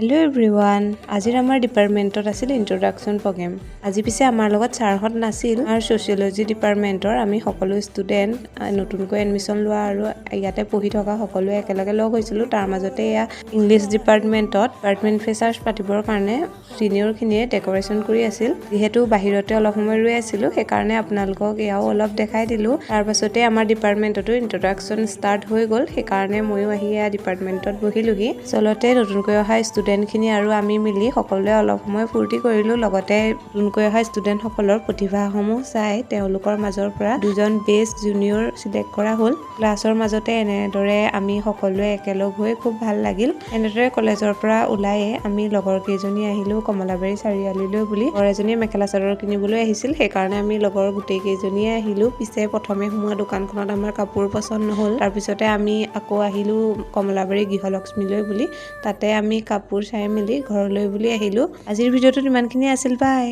hello everyone আজিৰ আমাৰ ডিপাৰ্টমেণ্টত আছিল ইন্ট্ৰোডাকচন প্ৰগ্ৰাম আজি পিছে আমাৰ লগত ছাৰহত নাছিল আৰু সোশিয়োলজি ডিপাৰ্টমেণ্টৰ আমি সকলো ষ্টুডেন্ট নতুনকৈ এডমিশন লোৱা আৰু ইয়াতে পঢ়ি থকা সকলোৱে একেলগে লগ হৈছিল তাৰ মাজতে ইয়া ইংলিশ ডিপাৰ্টমেণ্টত ডিপাৰ্টমেণ্ট ফ্ৰেছাৰ্ছ পাতিবৰ কাৰণে সিনিয়ৰ খিনিয়ে ডেকোৰেচন কৰি আছিল যেহেতু বাহিৰতে অলপ সময় ৰৈ আছিল সেই কাৰণে আপোনালোকক ইয়াও অলপ দেখাই দিলো তাৰ পাছতে আমাৰ ডিপাৰ্টমেণ্টটো ইন্ট্ৰোডাকচন ষ্টাৰ্ট হৈ গল সেই কাৰণে ময়ো আহি ইয়া ডিপাৰ্টমেণ্টত বহিলোহি চলতে নতুনকৈ অহা ষ্টুডেন্ট খিনি আৰু আমি মিলি সকলোৱে অলপ সময় ফূৰ্তি কৰিলো লগতে নতুনকৈ অহা ষ্টুডেন্ট সকলৰ প্ৰতিভাসমূহ চাই তেওঁলোকৰ মাজৰ পৰা দুজন বেষ্ট জুনিয়ৰ সিলেক্ট কৰা হ'ল ক্লাছৰ মাজতে এনেদৰে আমি সকলোৱে একেলগ হৈ খুব ভাল লাগিল এনেদৰে কলেজৰ পৰা ওলাই আমি লগৰ কেইজনী আহিলো কমলাবাৰী চাৰিআলিলৈ বুলি এজনী মেখেলা চাদৰ কিনিবলৈ আহিছিল সেই কাৰণে আমি লগৰ গোটেই কেইজনীয়ে আহিলো পিছে প্ৰথমে সোমোৱা দোকানখনত আমাৰ কাপোৰ পছন্দ নহল তাৰ পিছতে আমি আকৌ আহিলো কমলাবাৰী গৃহলক্ষ্মীলৈ বুলি তাতে আমি কাপোৰ চাই মেলি ঘৰলৈ বুলি আহিলো আজিৰ ভিডিঅ'টো ইমানখিনি আছিল বাই